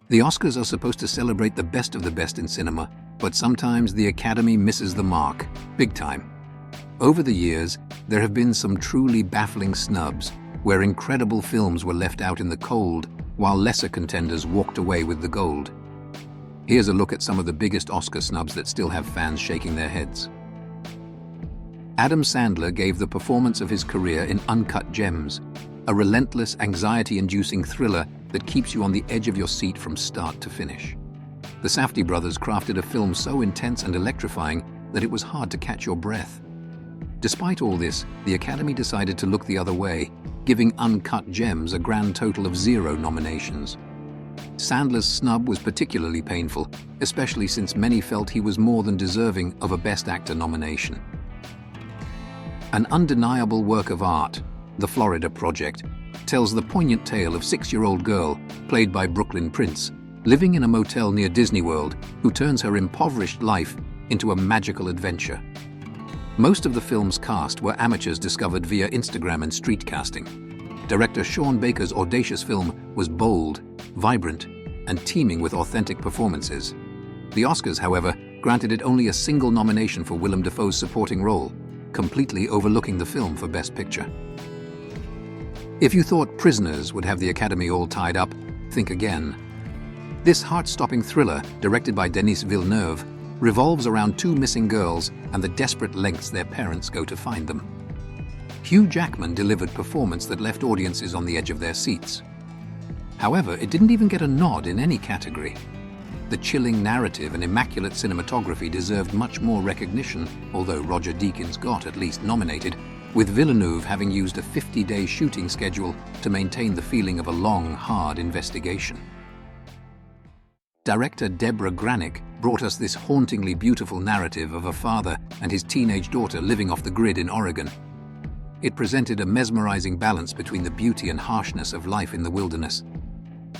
The Oscars are supposed to celebrate the best of the best in cinema, but sometimes the Academy misses the mark, big time. Over the years, there have been some truly baffling snubs, where incredible films were left out in the cold, while lesser contenders walked away with the gold. Here's a look at some of the biggest Oscar snubs that still have fans shaking their heads. Adam Sandler gave the performance of his career in Uncut Gems, a relentless, anxiety-inducing thriller that keeps you on the edge of your seat from start to finish. The Safdie brothers crafted a film so intense and electrifying that it was hard to catch your breath. Despite all this, the Academy decided to look the other way, giving Uncut Gems a grand total of 0 nominations. Sandler's snub was particularly painful, especially since many felt he was more than deserving of a Best Actor nomination. An undeniable work of art, The Florida Project, tells the poignant tale of 6-year-old girl, played by Brooklyn Prince, living in a motel near Disney World, who turns her impoverished life into a magical adventure. Most of the film's cast were amateurs discovered via Instagram and street casting. Director Sean Baker's audacious film was bold, vibrant, and teeming with authentic performances. The Oscars, however, granted it only a single nomination for Willem Dafoe's supporting role, completely overlooking the film for Best Picture. If you thought Prisoners would have the Academy all tied up, think again. This heart-stopping thriller, directed by Denis Villeneuve, revolves around 2 missing girls and the desperate lengths their parents go to find them. Hugh Jackman delivered performance that left audiences on the edge of their seats. However, it didn't even get a nod in any category. The chilling narrative and immaculate cinematography deserved much more recognition, although Roger Deakins got at least nominated, with Villeneuve having used a 50-day shooting schedule to maintain the feeling of a long, hard investigation. Director Deborah Granick brought us this hauntingly beautiful narrative of a father and his teenage daughter living off the grid in Oregon. It presented a mesmerizing balance between the beauty and harshness of life in the wilderness.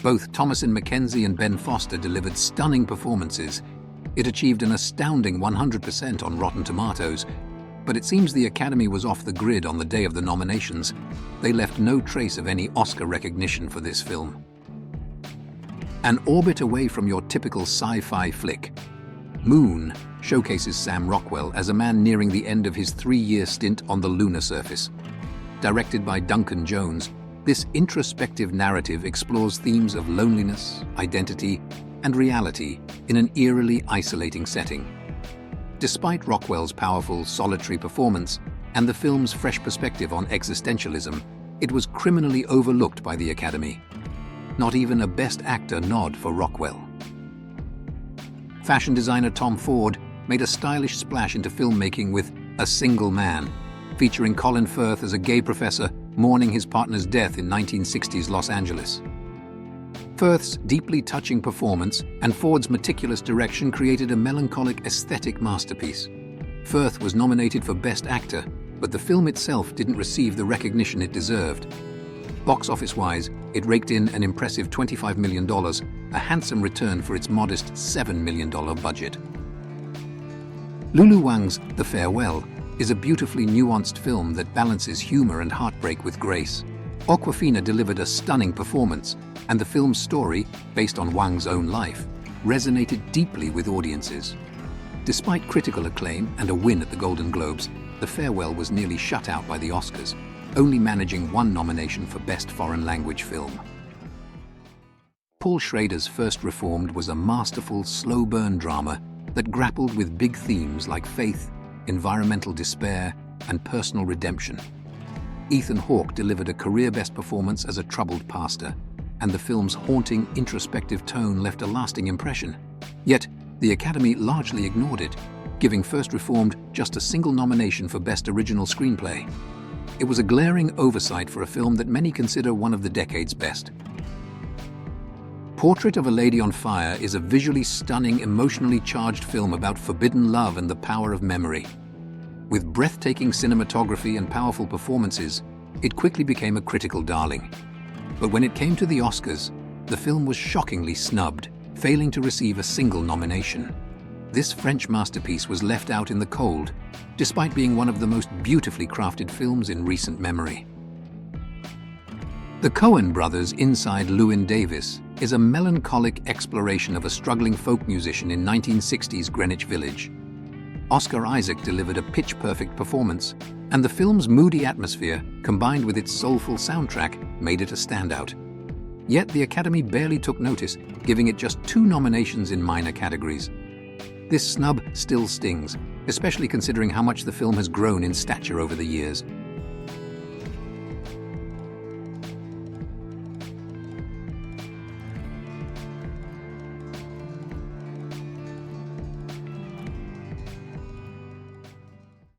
Both Thomasin McKenzie and Ben Foster delivered stunning performances. It achieved an astounding 100% on Rotten Tomatoes, but it seems the Academy was off the grid on the day of the nominations. They left no trace of any Oscar recognition for this film. An orbit away from your typical sci-fi flick, Moon showcases Sam Rockwell as a man nearing the end of his 3-year stint on the lunar surface. Directed by Duncan Jones, this introspective narrative explores themes of loneliness, identity, and reality in an eerily isolating setting. Despite Rockwell's powerful, solitary performance and the film's fresh perspective on existentialism, it was criminally overlooked by the Academy. Not even a Best Actor nod for Rockwell. Fashion designer Tom Ford made a stylish splash into filmmaking with A Single Man, featuring Colin Firth as a gay professor mourning his partner's death in 1960s Los Angeles. Firth's deeply touching performance and Ford's meticulous direction created a melancholic aesthetic masterpiece. Firth was nominated for Best Actor, but the film itself didn't receive the recognition it deserved. Box office-wise, it raked in an impressive $25 million, a handsome return for its modest $7 million budget. Lulu Wang's The Farewell is a beautifully nuanced film that balances humor and heartbreak with grace. Awkwafina delivered a stunning performance, and the film's story, based on Wang's own life, resonated deeply with audiences. Despite critical acclaim and a win at the Golden Globes, The Farewell was nearly shut out by the Oscars, only managing 1 nomination for Best Foreign Language Film. Paul Schrader's First Reformed was a masterful, slow-burn drama that grappled with big themes like faith, environmental despair, and personal redemption. Ethan Hawke delivered a career-best performance as a troubled pastor, and the film's haunting, introspective tone left a lasting impression. Yet, the Academy largely ignored it, giving First Reformed just a single nomination for Best Original Screenplay. It was a glaring oversight for a film that many consider one of the decade's best. Portrait of a Lady on Fire is a visually stunning, emotionally charged film about forbidden love and the power of memory. With breathtaking cinematography and powerful performances, it quickly became a critical darling. But when it came to the Oscars, the film was shockingly snubbed, failing to receive a single nomination. This French masterpiece was left out in the cold, despite being one of the most beautifully crafted films in recent memory. The Coen brothers' Inside Llewyn Davis is a melancholic exploration of a struggling folk musician in 1960s Greenwich Village. Oscar Isaac delivered a pitch-perfect performance, and the film's moody atmosphere, combined with its soulful soundtrack, made it a standout. Yet the Academy barely took notice, giving it just 2 nominations in minor categories. This snub still stings, especially considering how much the film has grown in stature over the years.